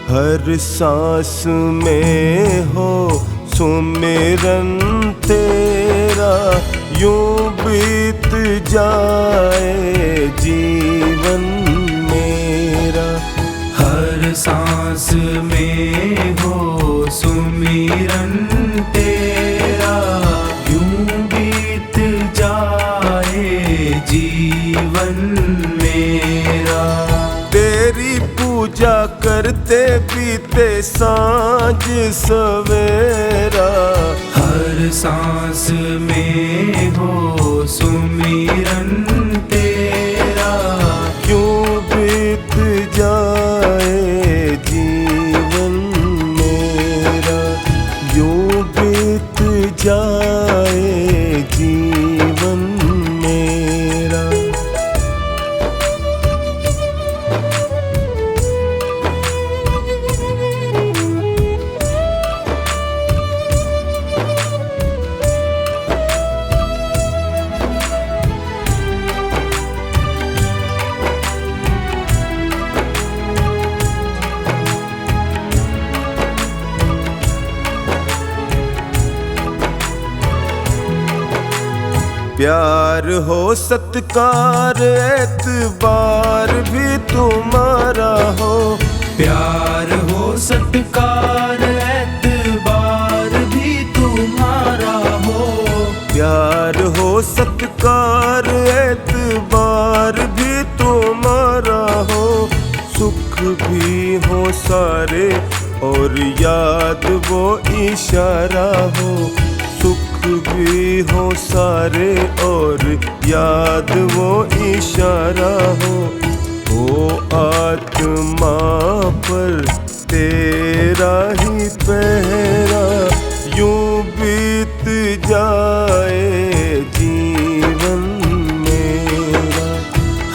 हर सांस में हो सुमिरन तेरा, यूं बीत जाए जीवन मेरा। हर सांस में हो सुमिरन तेरा, यूं बीत जाए जीवन मेरा। तेरी पूजा करते बीते सांझ सवेरा, हर सांस में हो सुमिरन तेरा, यूं बीत जाए जीवन मेरा, यूं बीत जाए जीवन मेरा। प्यार हो सत्कार एतबार भी तुम्हारा हो, प्यार हो सत्कार एतबार भी तुम्हारा हो। प्यार हो सत्कार एतबार भी तुम्हारा हो, सुख भी हो सारे और याद वो इशारा हो, सुख भी हो सारे और याद वो इशारा हो। ओ आत्मा पर तेरा ही पहरा, यूं बीत जाए जीवन मेरा।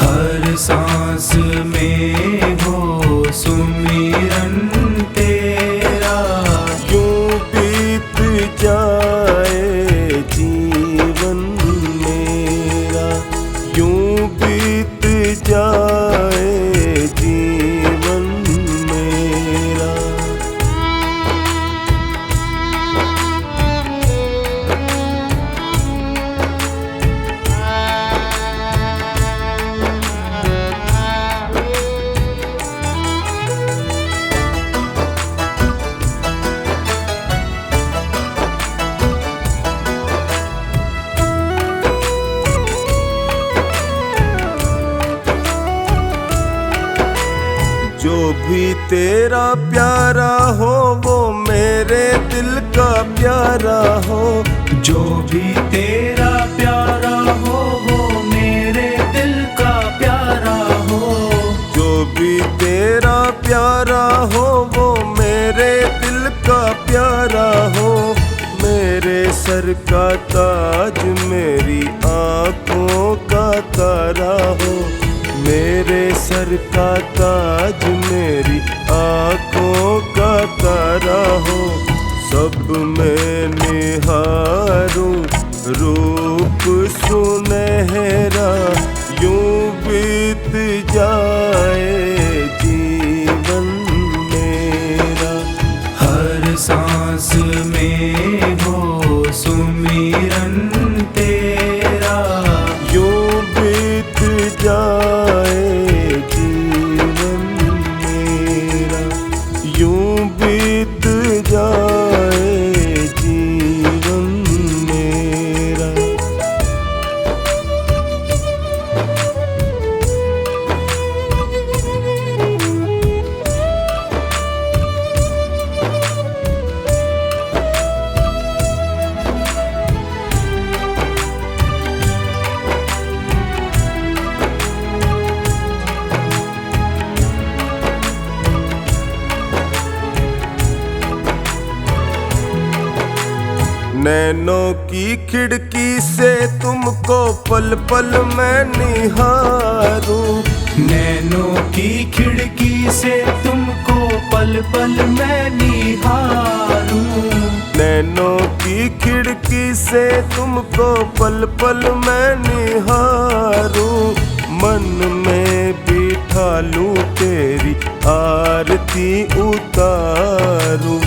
हर सांस में हो सुमिरन तेरा, यूं बीत जाए जीवन मेरा, यूं बीत जाए जीवन मेरा। जो भी तेरा प्यारा हो वो मेरे दिल का प्यारा हो, जो भी तेरा प्यारा हो वो मेरे दिल का प्यारा हो। जो भी तेरा प्यारा हो वो मेरे दिल का प्यारा हो। मेरे सर का ताज मेरी आँखों का तारा हो, मेरे सर का ताज मेरी आँखों का तारा हो। सब मैं निहारूं रूप सुनहरा, यूं बीत जाए जीवन मेरा। हर सांस में हो सुमिरन तेरा, यूं बीत जाए जीवन मेरा, यूं बीत जाए जीवन मेरा। नैनों की खिड़की से तुमको पल पल मैं निहारूं, नैनों की खिड़की से तुमको पल पल मैं निहारूं। नैनों की खिड़की से तुमको पल पल मैं निहारूं। मन में बिठा लूं तेरी आरती उतारूं,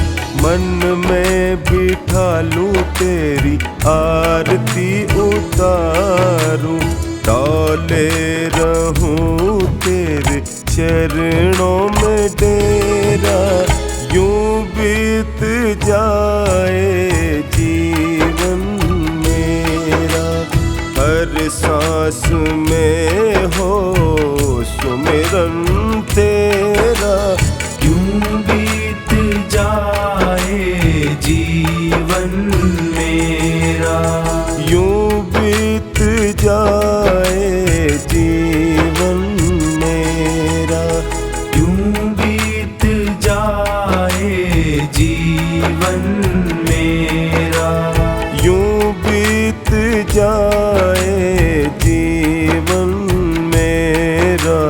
मन में बिठा लूं तेरी आरती उतारूं, डोले रहूं तेरे चरणों में डेरा, यूं बीत जाए जीवन मेरा, हर सांस में हो सुमिरन तेरा, यूं बीत जाए जीवन मेरा, यूं बीत जाए जीवन मेरा, यूं बीत जाए जीवन मेरा, यूं बीत जाए जीवन मेरा।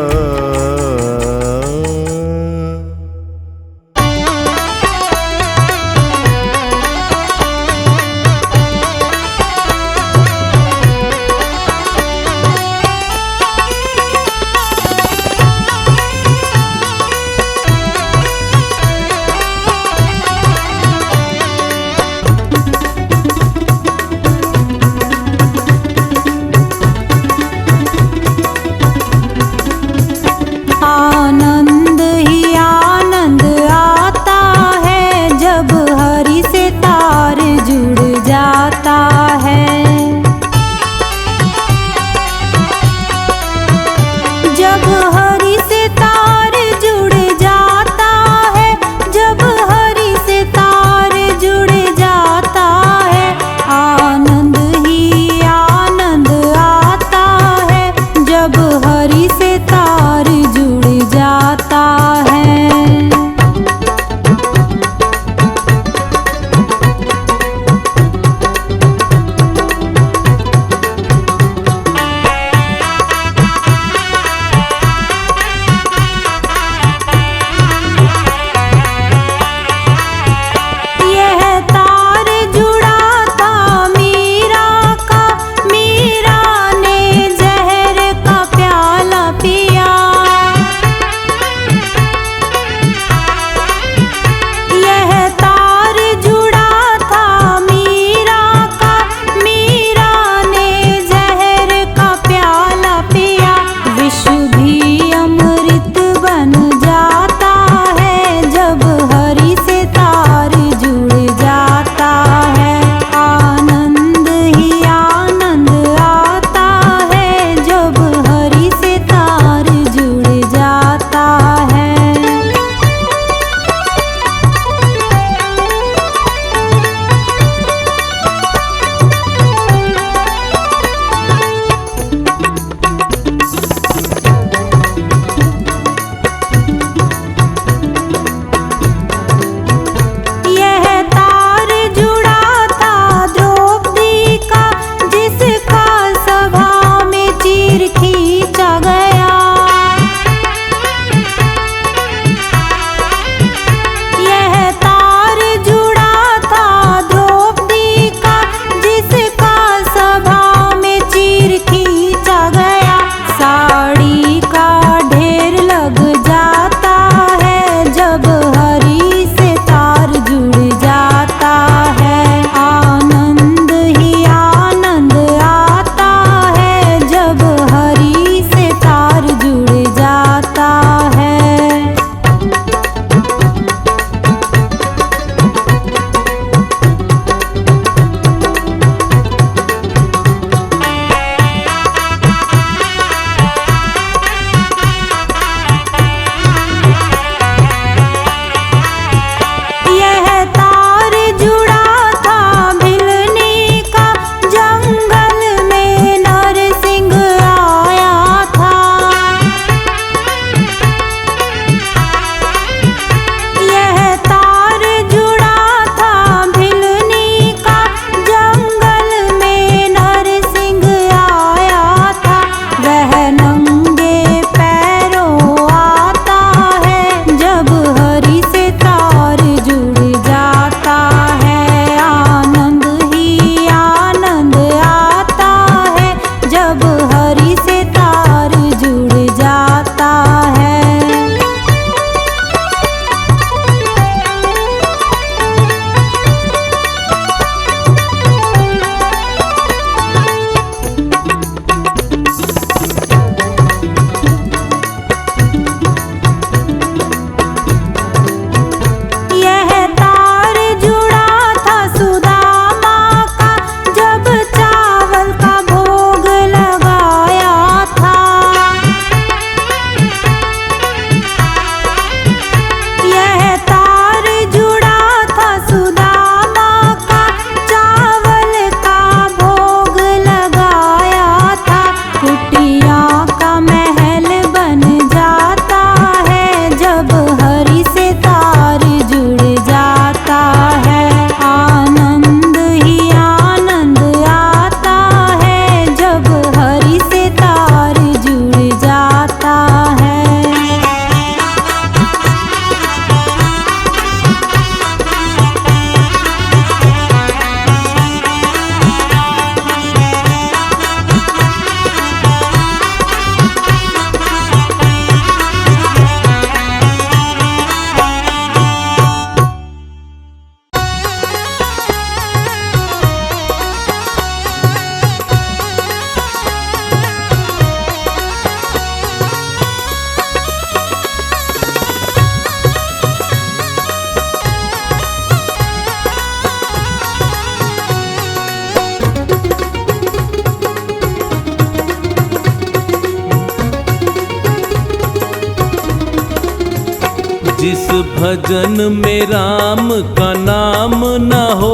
जिस भजन में राम का नाम न हो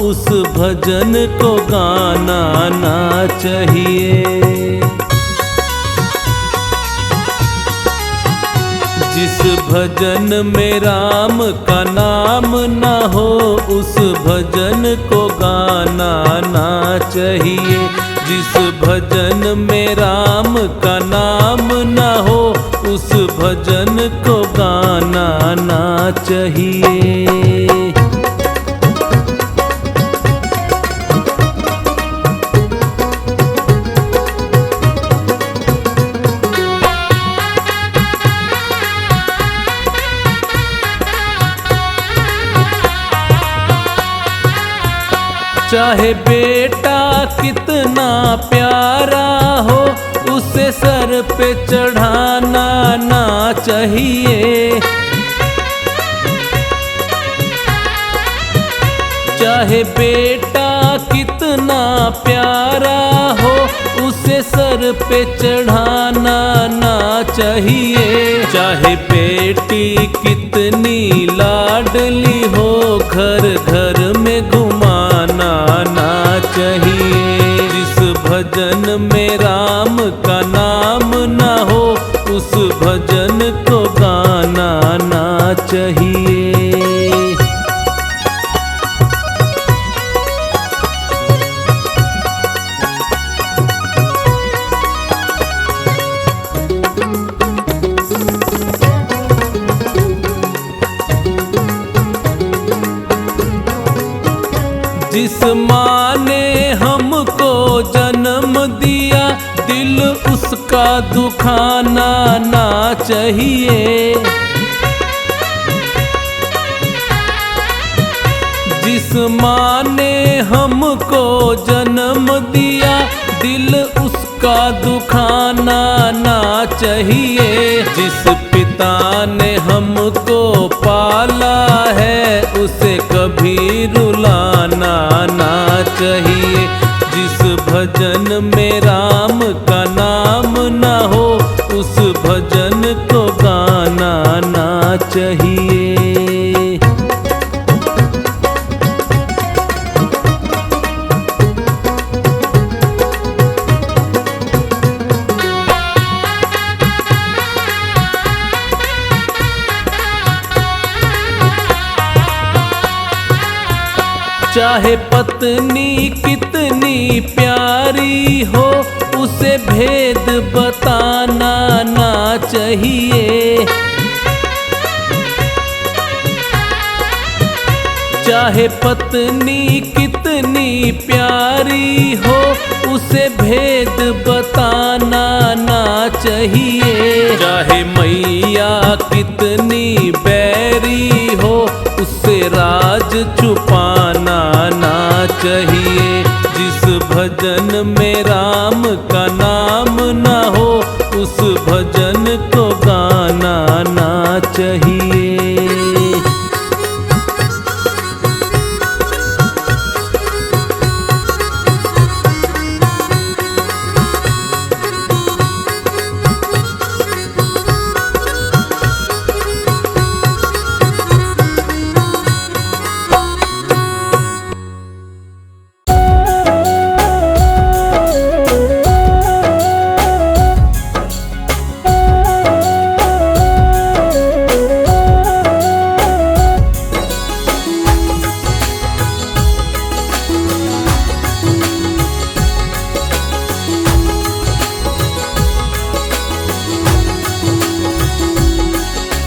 उस भजन को गाना ना चाहिए। जिस भजन में राम का नाम न हो उस भजन को गाना ना चाहिए। जिस भजन में राम का नाम न हो उस भजन को गाना ना चाहिए। चाहे बेटा कितना प्यारा हो उसे सर पे चढ़ाना ना चाहिए। चाहे बेटा कितना प्यारा हो उसे सर पे चढ़ाना ना चाहिए। चाहे बेटी कितनी लाडली हो घर घर में घुमाना ना चाहिए। जिस भजन में राम का नाम न हो उस भजन को गाना ना चाहिए। जिस माँ ने हमको जन्म दिया दिल उसका दुखाना ना चाहिए। जिस माँ ने हमको जन्म दिया दिल उसका दुखाना ना चाहिए। जिस पिता ने हमको पाला है उसे कभी रुलाना ना चाहिए। जिस भजन में राम का नाम न हो उस भजन को गाना ना चाहिए। चाहे पत्नी कितनी प्यारी हो उसे भेद बताना ना चाहिए। चाहे पत्नी कितनी प्यारी हो उसे भेद बताना ना चाहिए। चाहे मैया कितनी बैरी हो उससे राज छुपाना ना चाहिए। जिस भजन में राम का नाम न हो उस भजन को गाना ना चाहिए।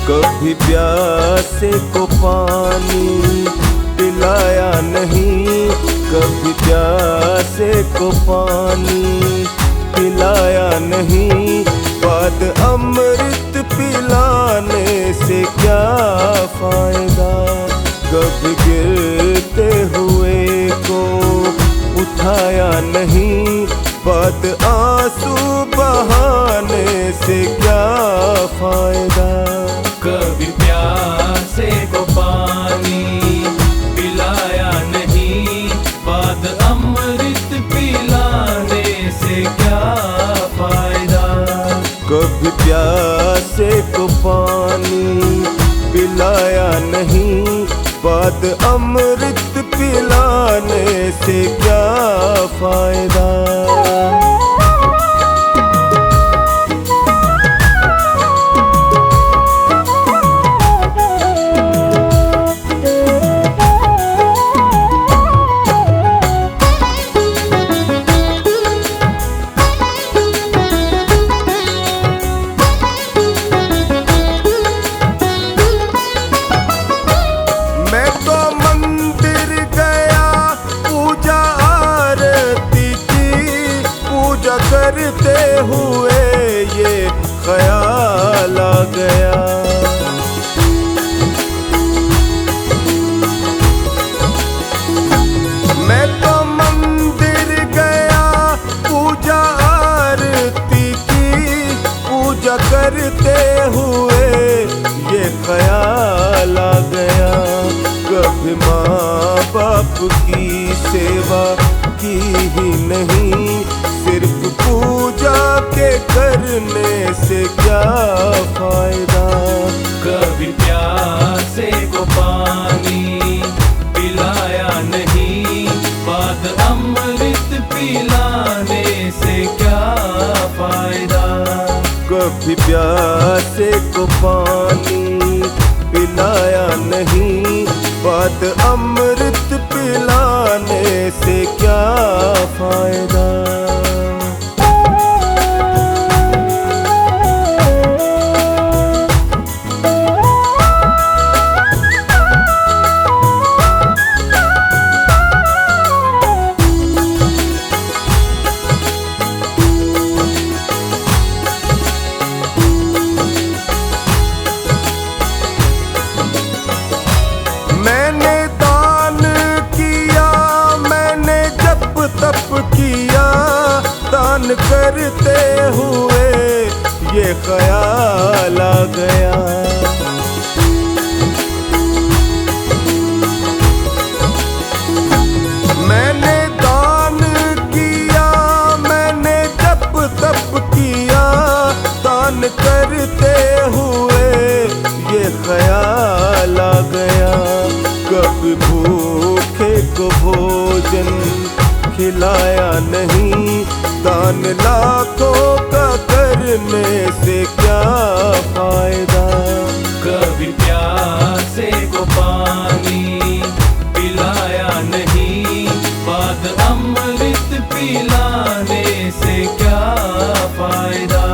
कभी प्यासे को पानी पिलाया नहीं, कभी प्यासे को पानी पिलाया नहीं। बाद अमृत पिलाने से क्या फायदा, कभी गिरते हुए को उठाया नहीं। बाद आंसू बहाने से क्या फायदा। कभी प्यासे को पानी पिलाया नहीं, बाद अमृत पिलाने से क्या फायदा। कभी प्यासे को पानी पिलाया नहीं, बाद अमृत पिलाने से क्या फायदा। करते हुए ये ख्याल आ गया, मैं तो मंदिर गया, पूजा आरती की, पूजा करते हुए ये ख्याल आ गया। कभी माँ बाप की सेवा की ही नहीं, सिर्फ पूजा के करने से क्या फायदा। कभी प्यासे को पानी पिलाया नहीं, बाद अमृत पिलाने से क्या फायदा। कभी प्यासे को पानी पिलाया नहीं, बाद अमृत पिलाने से क्या फायदा। मैंने दान किया, मैंने जप तप किया, दान करते हुए ये ख्याल आ गया। मैंने दान किया, मैंने जप तप किया, दान करते हुए ये ख्याल आ गया। कभी भूखे को भोजन खिलाया नहीं, दान लाखों का करने से क्या फायदा। कभी प्यासे को पानी पिलाया नहीं, बाद अमृत पिलाने से क्या फायदा।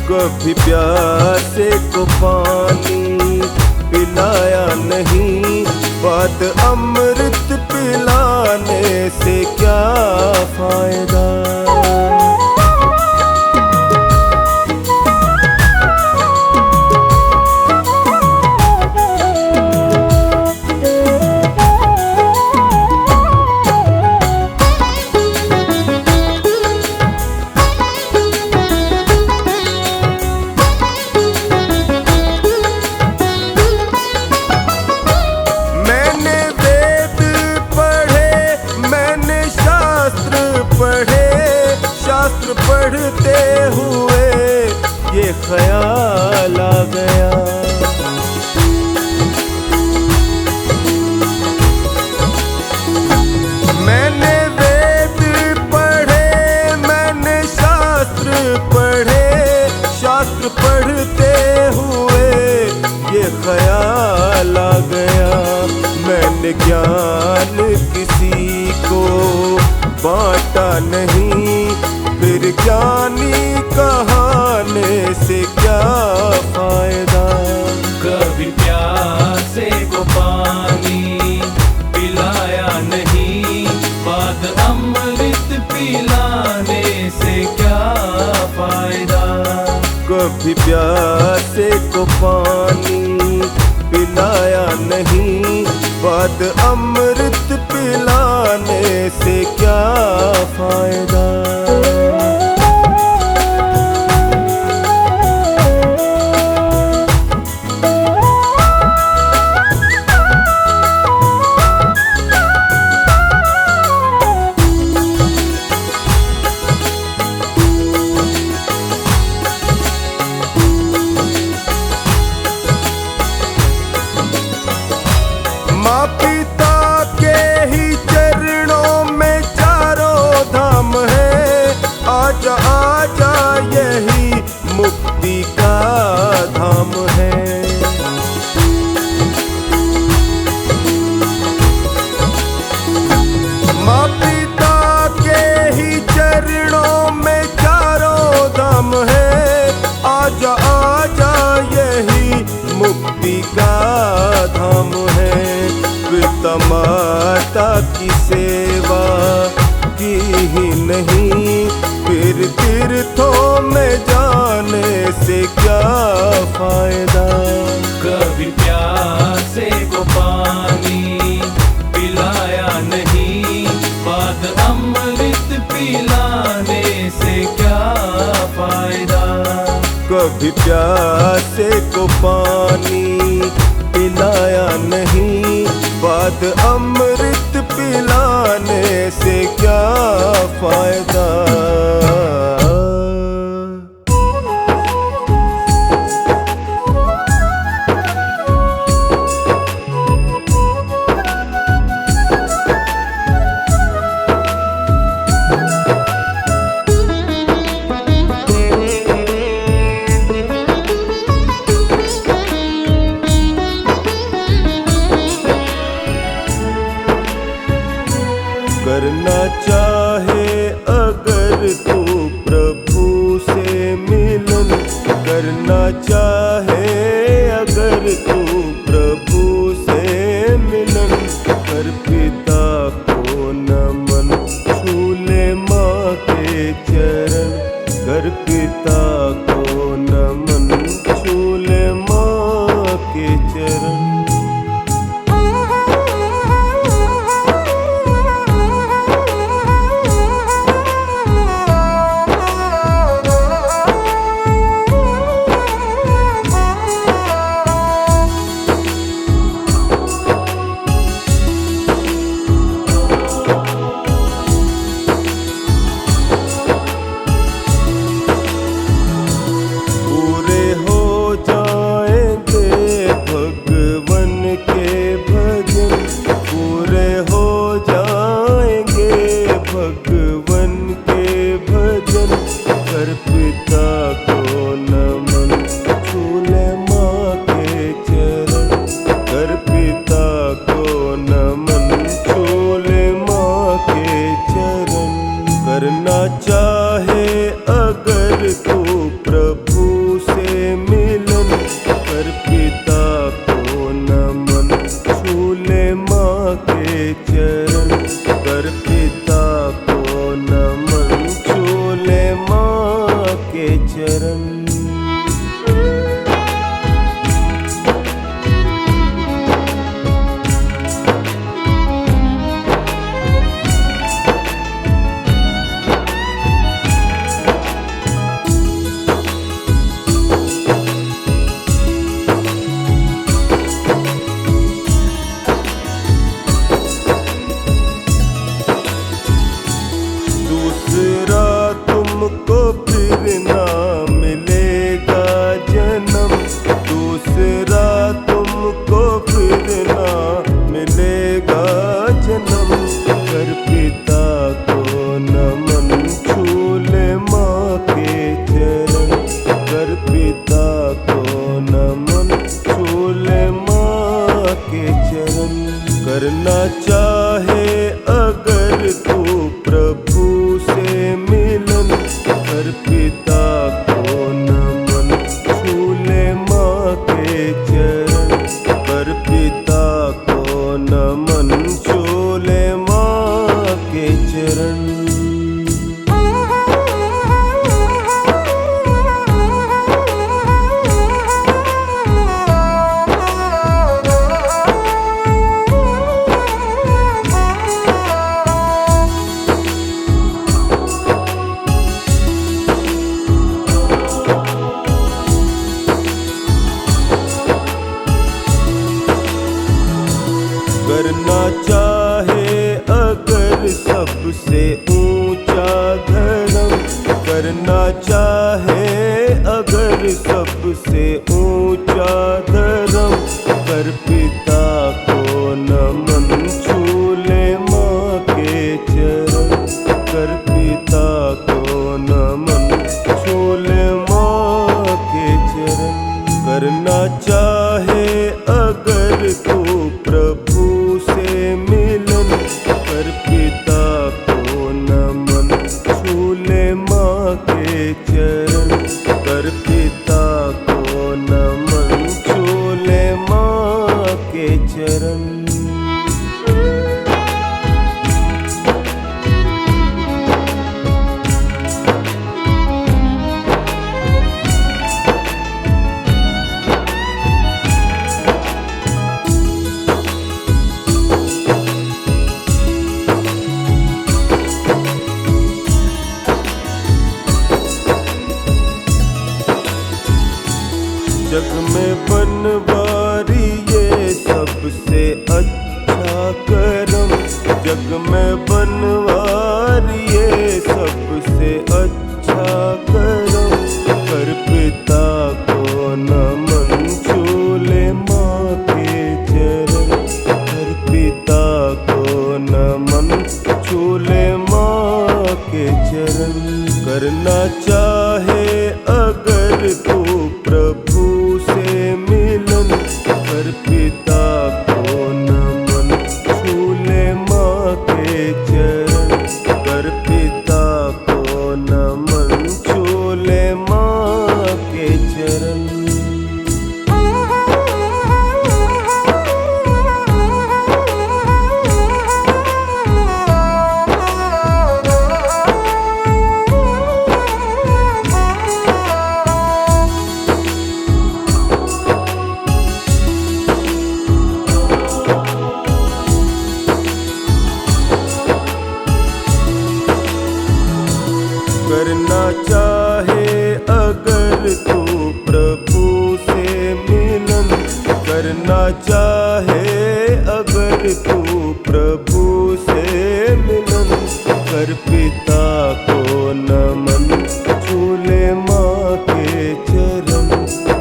कभी प्यासे को पानी पिलाया नहीं, बाद अमृत पिलाने से क्या फायदा। शास्त्र पढ़ते हुए ये ख्याल आ गया। मैंने वेद पढ़े, मैंने शास्त्र पढ़े, शास्त्र पढ़ते हुए ये ख्याल आ गया। मैंने ज्ञान किसी को बांटा नहीं, फिर ज्ञानी कहाने से क्या फायदा। कभी प्यासे को पानी पिलाया नहीं, बाद अमृत पिलाने से क्या फायदा। कभी प्यासे को पानी पिलाया नहीं, बाद अमृत पिलाने से क्या फायदा। मुक्ति का धाम है। पिता माता की सेवा की ही नहीं, फिर तीर्थों में जाने से क्या फायदा। कभी प्यासे को पानी पिलाया नहीं, बाद अमृत पिलाने से क्या फायदा। कभी प्यासे को पानी पिलाया नहीं, बाद अमृत पिलाने से क्या फायदा। करना चाहे अगर तू प्रभु से मिलन, करना चाहे अगर तू प्रभु से मिलन, कर पिता को नमन, छू ले माँ के चरण। कर पिता को नमन, छू ले माँ के चरण। कर पिता को नमन, छू ले माँ के चरण। कर पिता को नमन, छू ले माँ के चरण। करना चाहे अगर तू प्रभु से मिलन, कर पिता को नमन, छू ले माँ के चरण। कर पिता को नमन, छू ले माँ के चरण। दूसरा तुमको फिर ना मिलेगा जन्म, दूसरा तुमको फिर ना मिलेगा जन्म। कर पिता को नमन, छू ले माँ के चरण। कर पिता को नमन, छू ले माँ के चरण। करना चाहे अगर तू प्रभु से मिलन, कर पिता को नमन, छू ले माँ के चरण। कर पिता को नमन, छू ले माँ के चरण। करना चाहे अगर सबसे ऊंचा धर्म, करना चाहे अगर सबसे ऊंचा धर्म। कर पिता को नमन, छू ले माँ के चरण। कर पिता को नमन, छू ले माँ के चरण। करना चाहे अगर तू प्रभु से मिलन, कर पिता को नमन, छू ले माँ के चरण। कर पिता को नमन, छू चरण। जग में बनवारी ये सबसे अच्छा करम, जग में बनवारी ये सबसे अच्छा करम। कर पिता को नमन छूले माँ के चरण, कर पिता को नमन छूले माँ के चरण। करना चाहे अगर तू प्रभु से मिलन, कर पिता को नमन छूले माँ के चरण, कर पिता को नमन छूले माँ के चरण। करना चाहे अगर तू प्रभु से मिलन, करना चाहे अगर तू प्रभु से मिलन। कर पिता को नमन छूले माँ के चरण,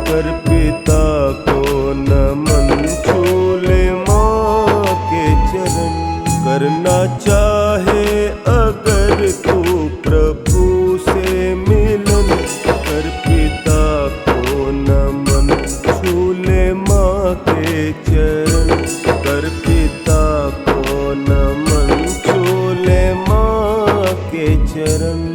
कर पिता को नमन छूले माँ के चरण। करना चाहे अगर तू प्रभु से मिलन, कर पिता को नमन छूले माँ के चरण, कर पिता को नमन छूले माँ के चरण।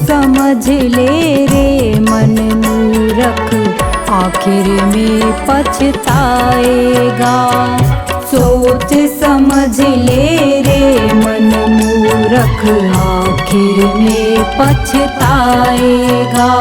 समझ ले रे मन मूरख, आखिर में पछताएगा। सोच समझ ले रे मन मूरख, आखिर में पछताएगा।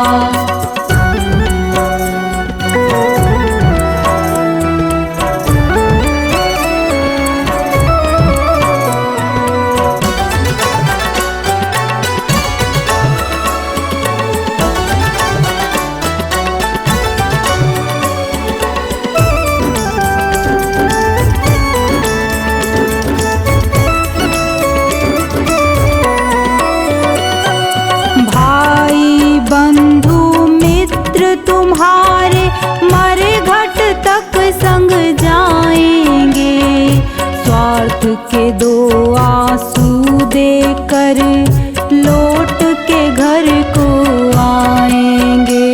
तुम्हारे मरे घट तक संग जाएंगे, स्वार्थ के दो आंसू देकर लौट के घर को आएंगे।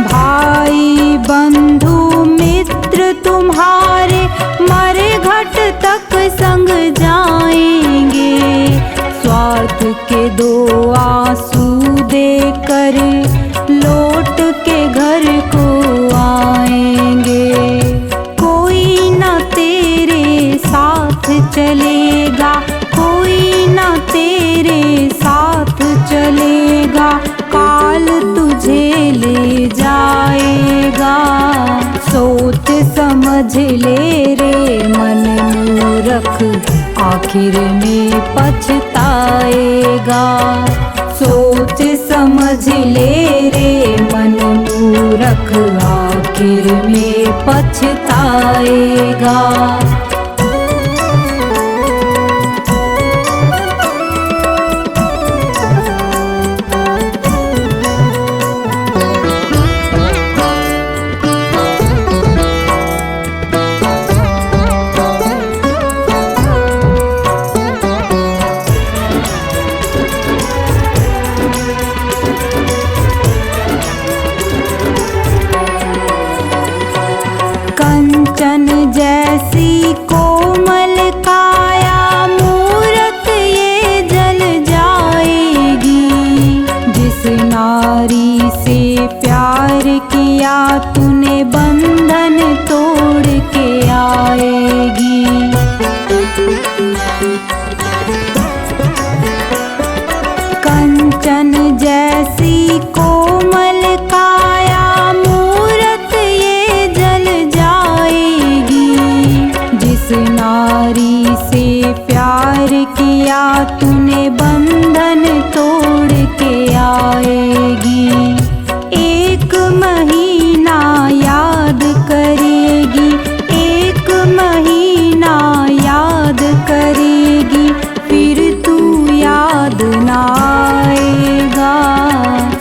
भाई बंधु मित्र तुम्हारे मरे घट तक संग जाएंगे, स्वार्थ के दो आंसू देकर लौट के घर को आएंगे। कोई ना तेरे साथ चलेगा, कोई ना तेरे साथ चलेगा, काल तुझे ले जाएगा। सोच समझ ले रे मन मूरख, आखिर में पछताएगा। आखिर में पछताएगा। कंचन जैसी कोमल काया मूरत ये जल जाएगी। जिस नारी से प्यार किया तूने बंधन तोड़ के आएगी। कंचन जैसी कोमल काया मूरत ये जल जाएगी। जिस नारी से प्यार किया तूने बंधन तोड़ के आएगी। एक महीना याद करेगी, एक महीना याद करेगी, फिर तू याद ना आएगा।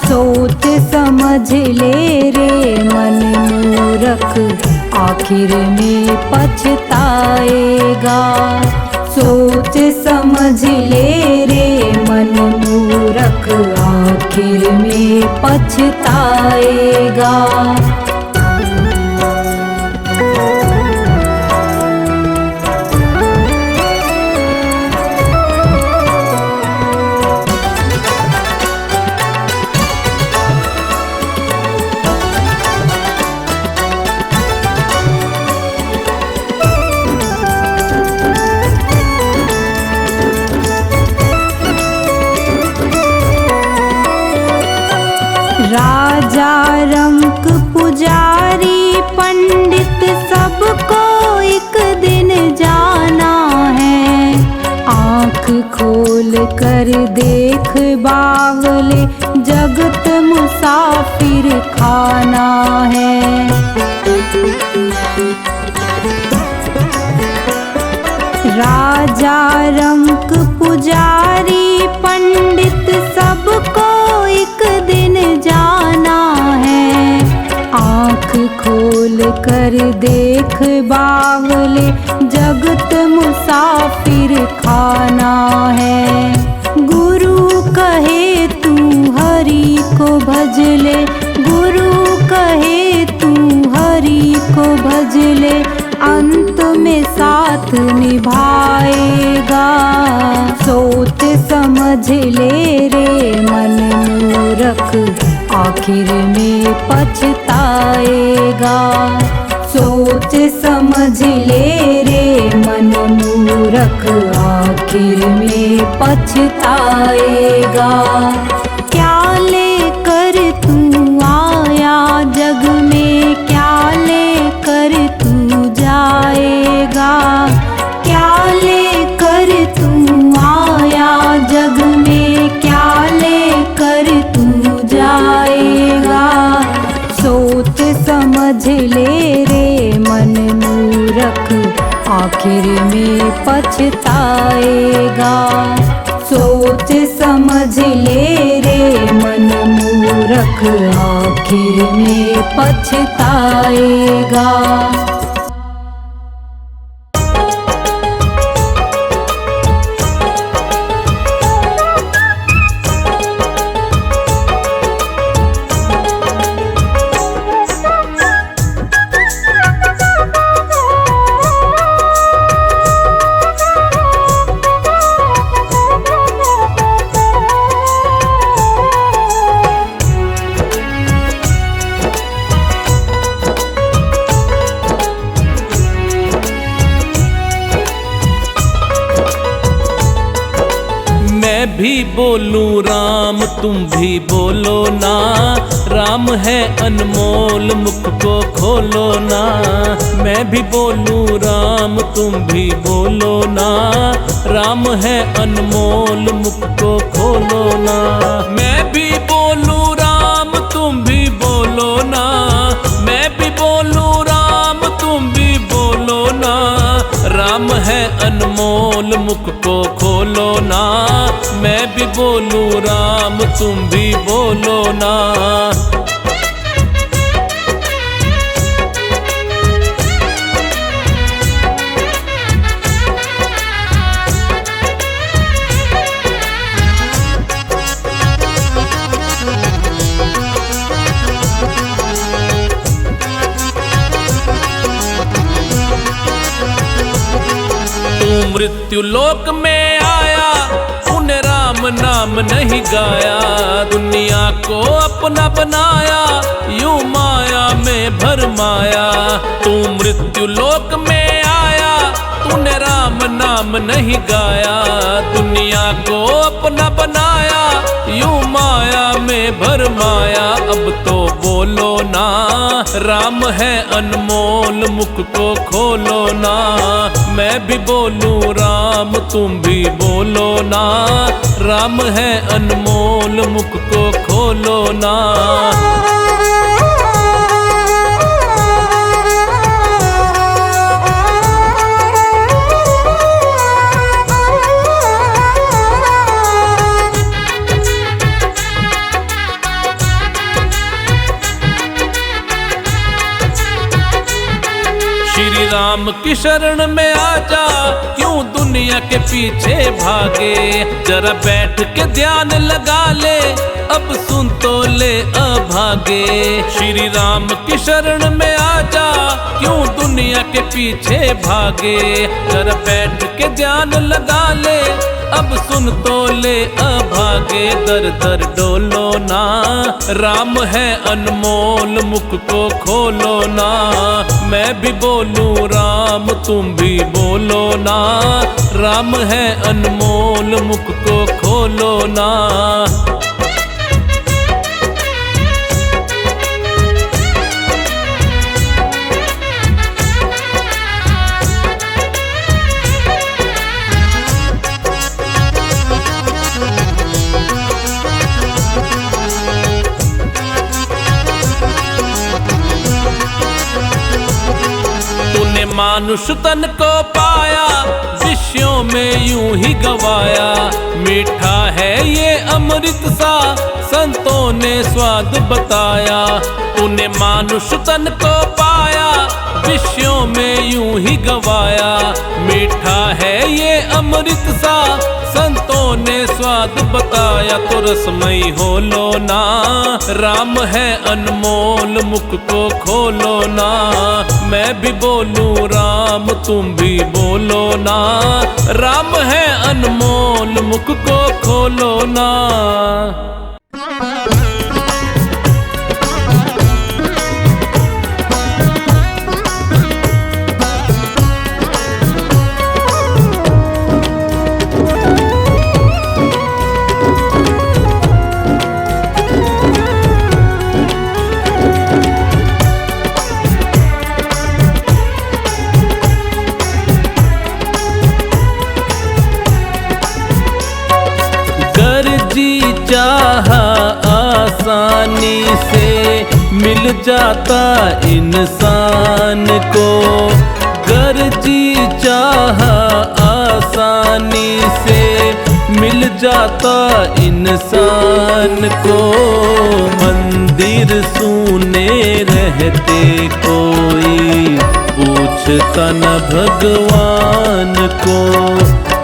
सोच समझ ले रे मन मूरख, आखिर में पछताएगा। सोच समझ ले रे मन मूरख, आखिर में पछताएगा। राजा रंक पुजारी पंडित सबको एक दिन जाना है। आँख खोल कर देख बावले, जगत मुसाफिर खाना है। राजा रंक पुजारी पंडित सबको एक दिन जाना है। आँख खोल कर देख बावले, जगत मुसाफिर खाना है। गुरु कहे तू हरि को भज ले, गुरु कहे तू हरि को भज ले, अंत में साथ निभाएगा। सोच समझ ले रे मन मूरख, आखिर में पछताएगा। सोच समझ ले रे मन मूरख, आखिर में पछताएगा। क्या लेकर तू आया जग में, क्या लेकर तू जाएगा। क्या लेकर तू आया जग में, क्या लेकर तू जाएगा। सोच समझ ले रे मन मूरख, आखिर में पछताएगा। सोच समझ ले रे मन मूरख, आखिर में पछताएगा। मैं भी बोलूं राम तुम भी बोलो ना, राम है अनमोल मुख को खोलो ना। मैं भी बोलूं राम तुम भी बोलो ना, राम है अनमोल मुख को खोलो ना। मैं भी बोलूं राम तुम भी बोलो ना, मैं भी मैं भी बोलूं राम तुम भी बोलो ना। मृत्यु लोक में आया तूने राम नाम नहीं गाया, दुनिया को अपना बनाया यूं माया में भरमाया। तू मृत्यु लोक में आया तूने राम नाम नहीं गाया, दुनिया को अपना बनाया यूं माया में भरमाया। अब तो बोलो ना राम है अनमोल मुख को खोलो ना। मैं भी बोलूं राम तुम भी बोलो ना, राम है अनमोल मुख को खोलो ना। श्री राम की शरण में आजा क्यों दुनिया के पीछे भागे, जरा बैठ के ध्यान लगा ले अब सुन तो ले अभागे। श्री राम की शरण में आजा क्यों दुनिया के पीछे भागे, जरा बैठ के ध्यान लगा ले अब सुन तो ले अभागे। दर दर डोलो ना राम है अनमोल मुख को खोलो ना। मैं भी बोलूं राम तुम भी बोलो ना, राम है अनमोल मुख को खोलो ना। मानुष तन को पाया विषयों में यूं ही गवाया, मीठा है ये अमृत सा संतों ने स्वाद बताया। तूने मानुष तन को पाया विषयों में यूं ही गवाया, मीठा है ये अमृत सा संतों ने स्वाद बताया। तो रसमयी हो लो ना राम है अनमोल मुख को खोलो ना। मैं भी बोलूं राम तुम भी बोलो ना, राम है अनमोल मुख को खोलो ना। चाहा आसानी से मिल जाता इंसान को, गर जी चाहा आसानी से मिल जाता इंसान को। मंदिर सूने रहते कोई पूछता न भगवान को,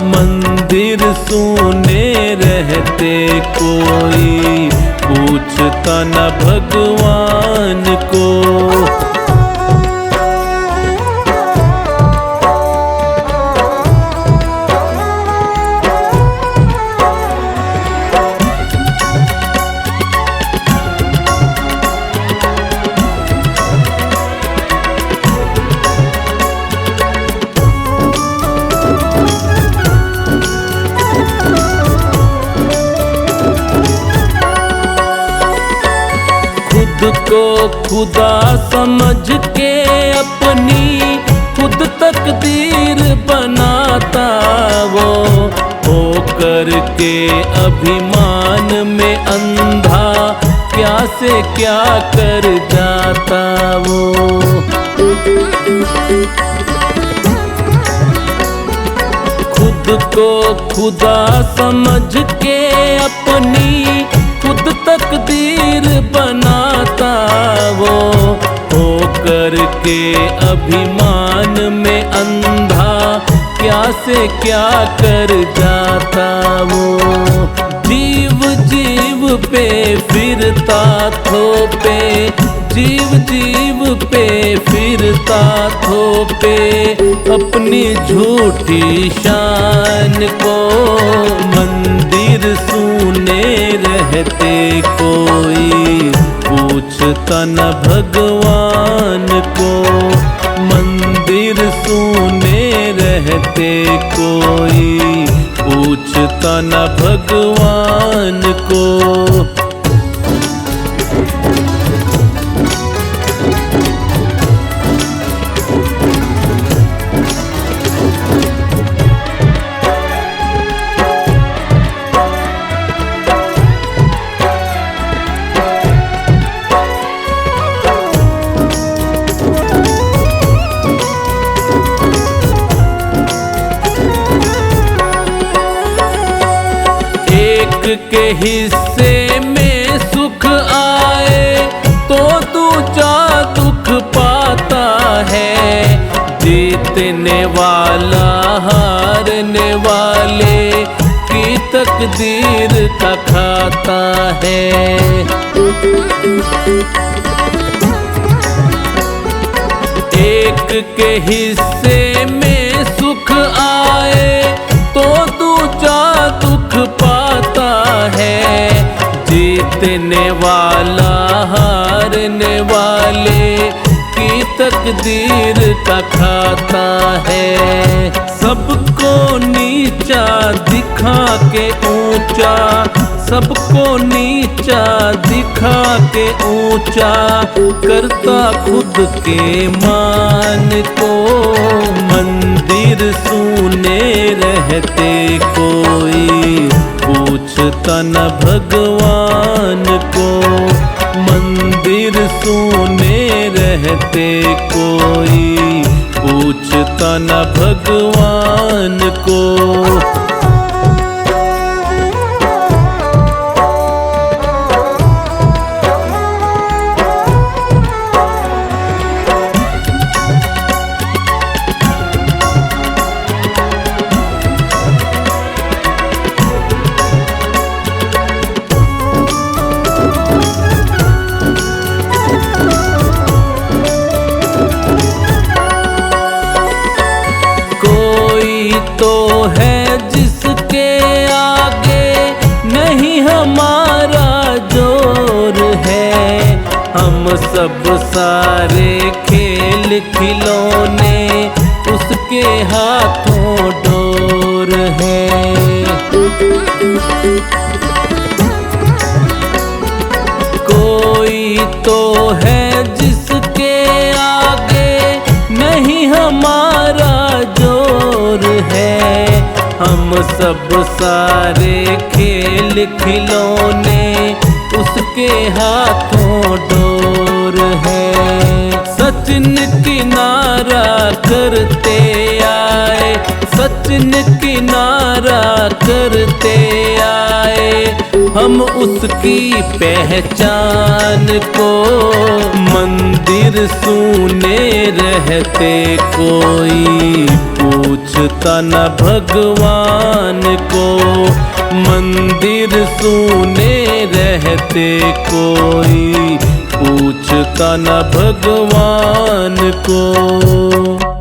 मंदिर सूने रहते कोई पूछता न भगवान को। को खुदा समझ के अपनी खुद तकदीर बनाता वो, होकर के अभिमान में अंधा क्या से क्या कर जाता वो। खुद को खुदा समझ के अपनी खुद तकदीर बनाता वो, होकर के अभिमान में अंधा क्या से क्या कर जाता वो। जीव जीव पे फिरता थोपे, जीव जीव पे फिरता थोपे, अपनी झूठी शान को। मंदिर सूने रहते कोई पूछता न भगवान को, मंदिर सूने रहते कोई पूछता न भगवान को। के हिस्से में सुख आए तो दूजा दुख पाता है, जीतने वाला हारने वाले की तकदीर का खाता है। एक के हिस्से में सुख आए तो दूजा दुख पाता है, जीतने वाला हारने वाले की तकदीर का खाता है। सबको नीचा दिखा के ऊंचा, सबको नीचा दिखा के ऊंचा, करता खुद के मान को। मंदिर सूने रहते कोई पूछता न भगवान को, मंदिर सूने रहते कोई पूछता न भगवान को। तो है जिसके आगे नहीं हमारा जोर है, हम सब सारे खेल खिलौने उसके हाथों डोर है। कोई तो है जिसके आगे नहीं हमारा जोर है, हम सब सारे खेल खिलौने उसके हाथों डोर है। सचिन किनारा करते आए, सचिन किनारा करते आए, हम उसकी पहचान को। मंदिर सूने रहते कोई पूछता न भगवान को, मंदिर सूने रहते कोई पूछता न भगवान को।